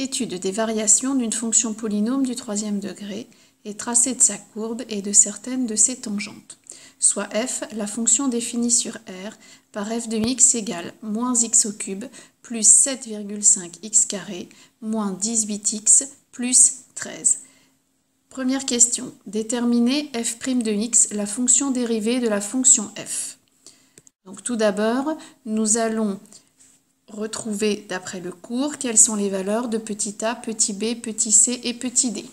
Étude des variations d'une fonction polynôme du troisième degré et tracé de sa courbe et de certaines de ses tangentes. Soit f, la fonction définie sur R par f de x égale moins x au cube plus 7,5x carré moins 18x plus 13. Première question. Déterminer f' de x, la fonction dérivée de la fonction f. Donc tout d'abord, nous allons retrouver d'après le cours quelles sont les valeurs de petit a, petit b, petit c et petit d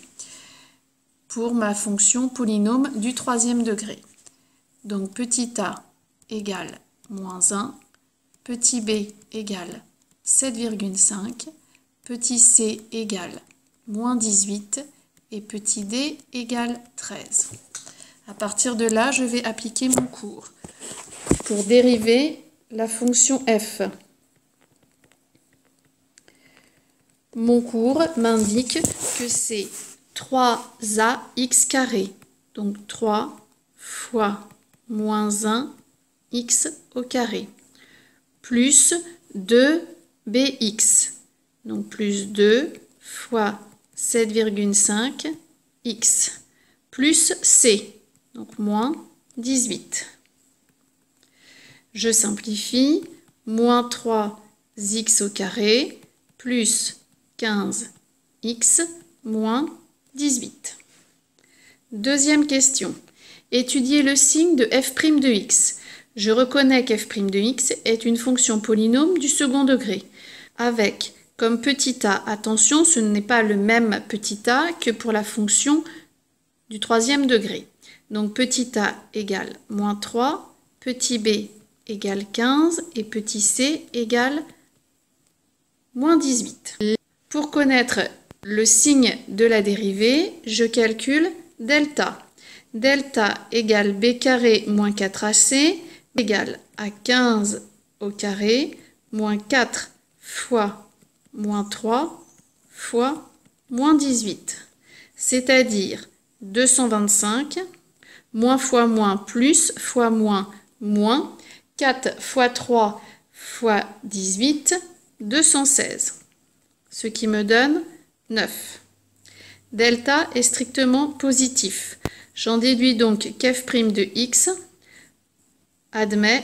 pour ma fonction polynôme du troisième degré. Donc petit a égale moins 1, petit b égale 7,5, petit c égale moins 18 et petit d égale 13. À partir de là, je vais appliquer mon cours pour dériver la fonction f. Mon cours m'indique que c'est 3ax carré, donc 3 fois moins 1 x au carré, plus 2bx, donc plus 2 fois 7,5 x, plus c, donc moins 18. Je simplifie, moins 3x au carré, plus 15x moins 18. Deuxième question. Étudier le signe de f' de x. Je reconnais qu'f' de x est une fonction polynôme du second degré, avec comme petit a, attention, ce n'est pas le même petit a que pour la fonction du troisième degré. Donc petit a égale moins 3, petit b égale 15 et petit c égale moins 18. Pour connaître le signe de la dérivée, je calcule delta. Delta égale b carré moins 4ac égale à 15 au carré moins 4 fois moins 3 fois moins 18. C'est-à-dire 225, moins fois moins plus fois moins moins 4 fois 3 fois 18, 216. Ce qui me donne 9. Delta est strictement positif. J'en déduis donc qu'f' de x admet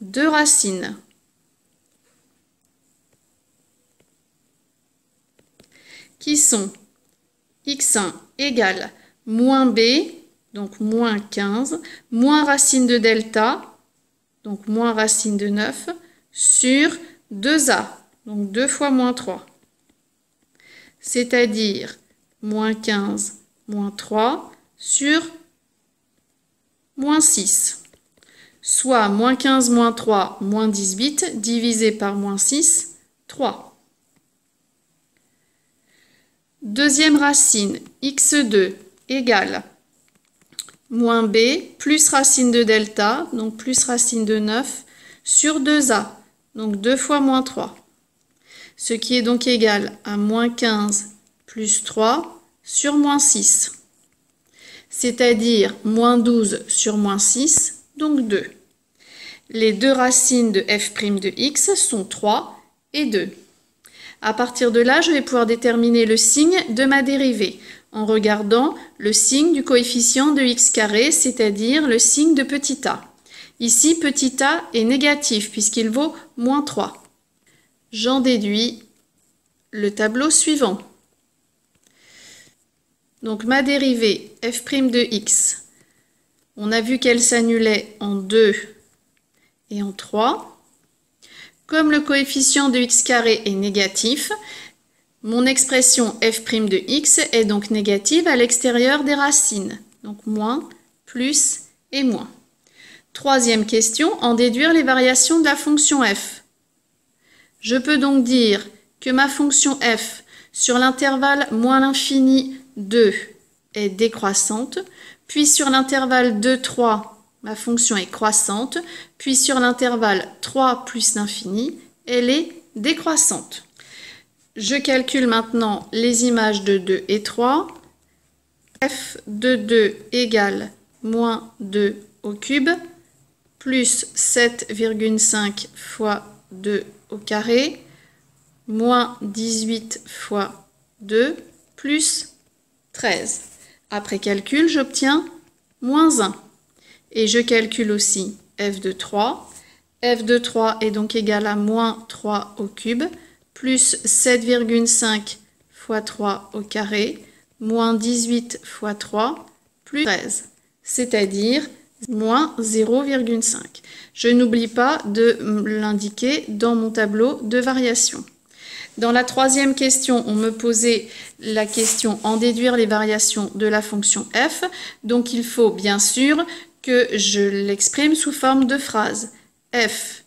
2 racines. Qui sont x1 égale moins b, donc moins 15, moins racine de delta, donc moins racine de 9, sur 2a. Donc 2 fois moins 3, c'est-à-dire moins 15, moins 3 sur moins 6, soit moins 15, moins 3, moins 18, divisé par moins 6, 3. Deuxième racine, x2 égale moins b plus racine de delta, donc plus racine de 9, sur 2a, donc 2 fois moins 3. Ce qui est donc égal à moins 15 plus 3 sur moins 6, c'est-à-dire moins 12 sur moins 6, donc 2. Les deux racines de f' de x sont 3 et 2. À partir de là, je vais pouvoir déterminer le signe de ma dérivée en regardant le signe du coefficient de x carré, c'est-à-dire le signe de petit a. Ici, petit a est négatif puisqu'il vaut moins 3. J'en déduis le tableau suivant. Donc ma dérivée f' de x, on a vu qu'elle s'annulait en 2 et en 3. Comme le coefficient de x carré est négatif, mon expression f' de x est donc négative à l'extérieur des racines. Donc moins, plus et moins. Troisième question, en déduire les variations de la fonction f. Je peux donc dire que ma fonction f sur l'intervalle moins l'infini 2 est décroissante, puis sur l'intervalle 2, 3, ma fonction est croissante, puis sur l'intervalle 3 plus l'infini, elle est décroissante. Je calcule maintenant les images de 2 et 3. f de 2 égale moins 2 au cube, plus 7,5 fois 2 au carré, moins 18 fois 2 plus 13. Après calcul, j'obtiens moins 1. Et je calcule aussi f de 3. f de 3 est donc égal à moins 3 au cube, plus 7,5 fois 3 au carré, moins 18 fois 3, plus 13, c'est-à-dire moins 0,5. Je n'oublie pas de l'indiquer dans mon tableau de variation. Dans la troisième question, on me posait la question en déduire les variations de la fonction f. Donc, il faut bien sûr que je l'exprime sous forme de phrase. F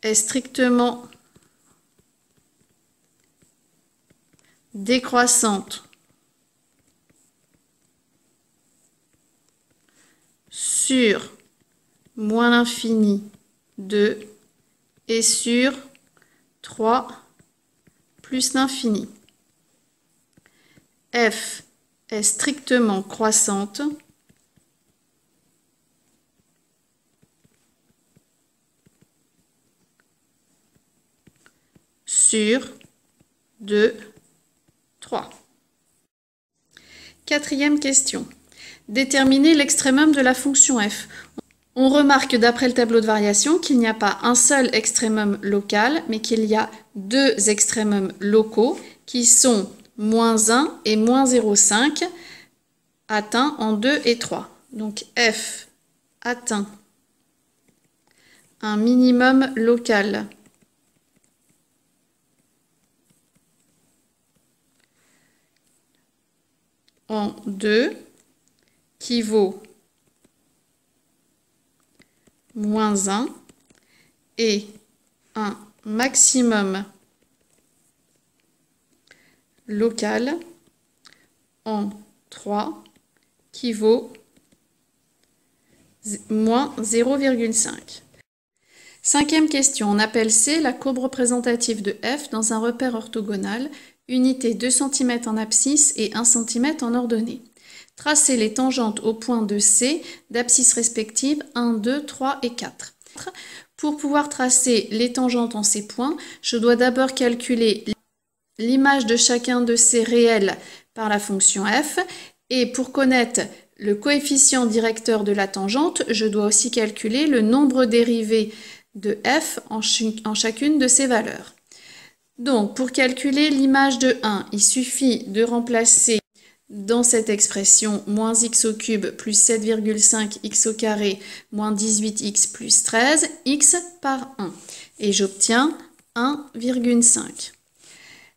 est strictement décroissante sur moins l'infini 2 et sur 3 plus l'infini. F est strictement croissante sur 2, 3. Quatrième question. Déterminer l'extrémum de la fonction f. On remarque d'après le tableau de variation qu'il n'y a pas un seul extrémum local, mais qu'il y a deux extrémums locaux qui sont moins 1 et moins 0,5 atteints en 2 et 3. Donc f atteint un minimum local en 2 qui vaut moins 1 et un maximum local en 3 qui vaut moins 0,5. Cinquième question, on appelle C la courbe représentative de f dans un repère orthogonal, unité 2 cm en abscisse et 1 cm en ordonnée. Tracez les tangentes aux points de C d'abscisse respectives 1, 2, 3 et 4. Pour pouvoir tracer les tangentes en ces points, je dois d'abord calculer l'image de chacun de ces réels par la fonction f. Et pour connaître le coefficient directeur de la tangente, je dois aussi calculer le nombre dérivé de f en chacune de ces valeurs. Donc, pour calculer l'image de 1, il suffit de remplacer dans cette expression moins x au cube plus 7,5 x au carré moins 18x plus 13, x par 1. Et j'obtiens 1,5.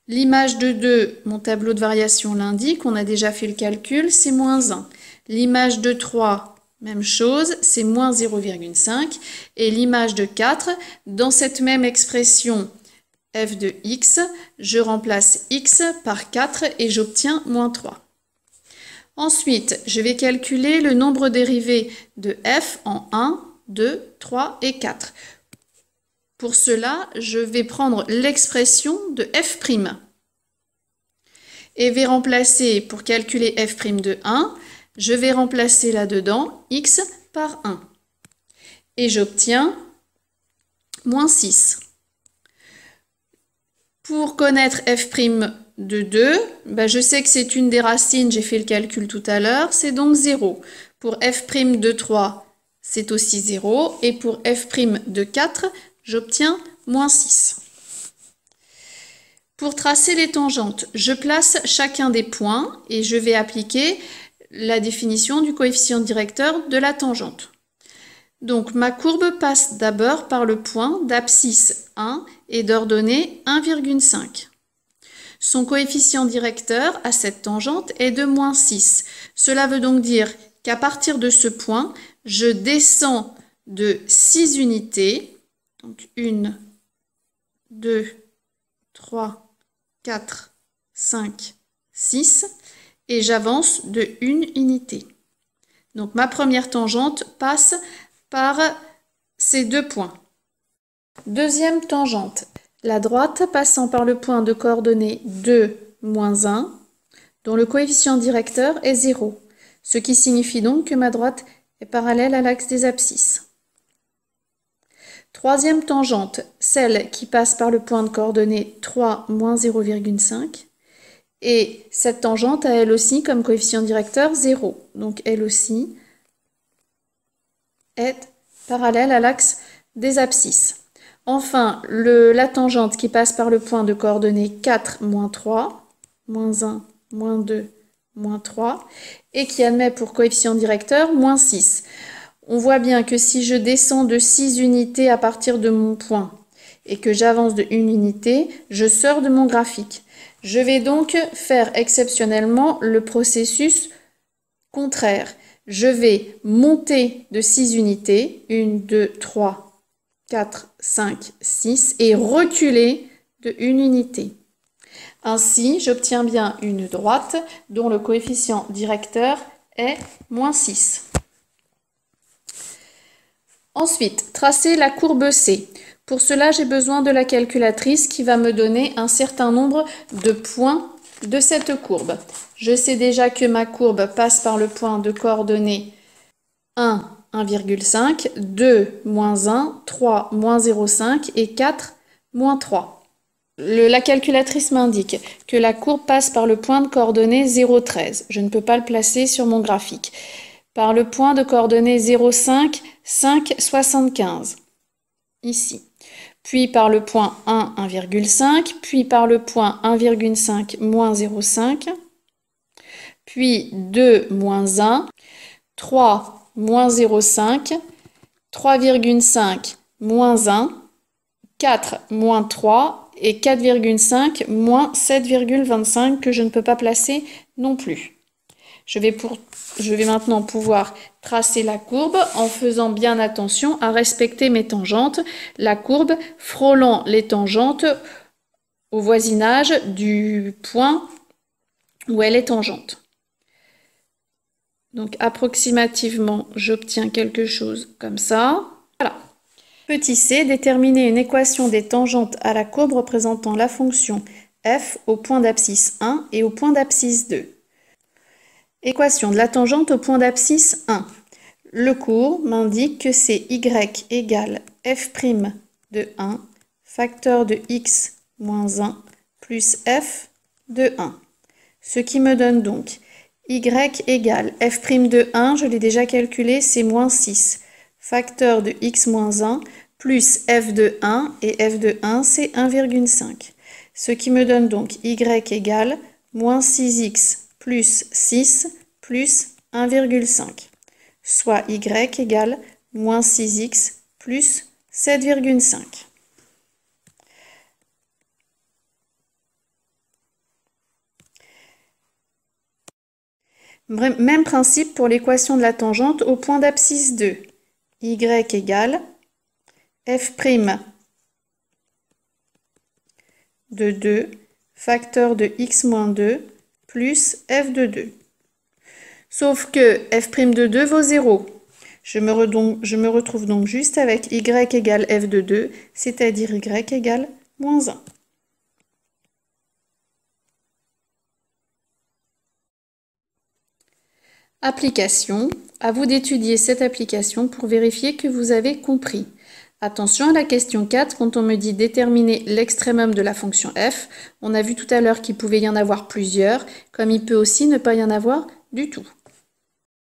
L'image de 2, mon tableau de variation l'indique, on a déjà fait le calcul, c'est moins 1. L'image de 3, même chose, c'est moins 0,5. Et l'image de 4, dans cette même expression f de x, je remplace x par 4 et j'obtiens moins 3. Ensuite, je vais calculer le nombre dérivé de f en 1, 2, 3 et 4. Pour cela, je vais prendre l'expression de f' et vais remplacer, pour calculer f' de 1, je vais remplacer là-dedans x par 1. Et j'obtiens moins 6. Pour connaître f' de 2, je sais que c'est une des racines, j'ai fait le calcul tout à l'heure, c'est donc 0. Pour f' de 3, c'est aussi 0. Et pour f' de 4, j'obtiens moins 6. Pour tracer les tangentes, je place chacun des points et je vais appliquer la définition du coefficient directeur de la tangente. Donc ma courbe passe d'abord par le point d'abscisse 1 et d'ordonnée 1,5. Son coefficient directeur à cette tangente est de moins 6. Cela veut donc dire qu'à partir de ce point, je descends de 6 unités. Donc 1, 2, 3, 4, 5, 6. Et j'avance de 1 unité. Donc ma première tangente passe par ces deux points. Deuxième tangente. La droite passant par le point de coordonnées 2, moins 1, dont le coefficient directeur est 0, ce qui signifie donc que ma droite est parallèle à l'axe des abscisses. Troisième tangente, celle qui passe par le point de coordonnées 3, moins 0,5. Et cette tangente a elle aussi comme coefficient directeur 0. Donc elle aussi est parallèle à l'axe des abscisses. Enfin, la tangente qui passe par le point de coordonnées 4, moins 3, moins 1, moins 2, moins 3, et qui admet pour coefficient directeur moins 6. On voit bien que si je descends de 6 unités à partir de mon point et que j'avance de 1 unité, je sors de mon graphique. Je vais donc faire exceptionnellement le processus contraire. Je vais monter de 6 unités, 1, 2, 3, 4, 5, 6, et reculer de 1 unité. Ainsi, j'obtiens bien une droite dont le coefficient directeur est moins 6. Ensuite, tracer la courbe C. Pour cela, j'ai besoin de la calculatrice qui va me donner un certain nombre de points de cette courbe. Je sais déjà que ma courbe passe par le point de coordonnées 1, 1,5, 2, moins 1, 3, moins 0,5 et 4, moins 3. La calculatrice m'indique que la courbe passe par le point de coordonnées 0,13. Je ne peux pas le placer sur mon graphique. Par le point de coordonnées 0,5, 5,75, ici. Puis par le point 1, 1,5, puis par le point 1,5, moins 0,5, puis 2, moins 1, 3, moins 0,5, 3,5, moins 1, 4, moins 3 et 4,5, moins 7,25 que je ne peux pas placer non plus. Je vais maintenant pouvoir tracer la courbe en faisant bien attention à respecter mes tangentes, la courbe frôlant les tangentes au voisinage du point où elle est tangente. Donc approximativement, j'obtiens quelque chose comme ça. Voilà. Petit c, déterminer une équation des tangentes à la courbe représentant la fonction f au point d'abscisse 1 et au point d'abscisse 2. Équation de la tangente au point d'abscisse 1. Le cours m'indique que c'est y égale f' de 1, facteur de x moins 1, plus f de 1. Ce qui me donne donc y égale f' de 1, je l'ai déjà calculé, c'est moins 6. Facteur de x moins 1, plus f de 1, et f de 1, c'est 1,5. Ce qui me donne donc y égale moins 6x plus 6 plus 1,5, soit y égale moins 6x plus 7,5. Même principe pour l'équation de la tangente au point d'abscisse 2. Y égale f' de 2, facteur de x moins 2, plus f de 2. Sauf que f' de 2 vaut 0. Je me retrouve donc juste avec y égale f de 2, c'est-à-dire y égale moins 1. Application. À vous d'étudier cette application pour vérifier que vous avez compris. Attention à la question 4, quand on me dit déterminer l'extrémum de la fonction f, on a vu tout à l'heure qu'il pouvait y en avoir plusieurs, comme il peut aussi ne pas y en avoir du tout.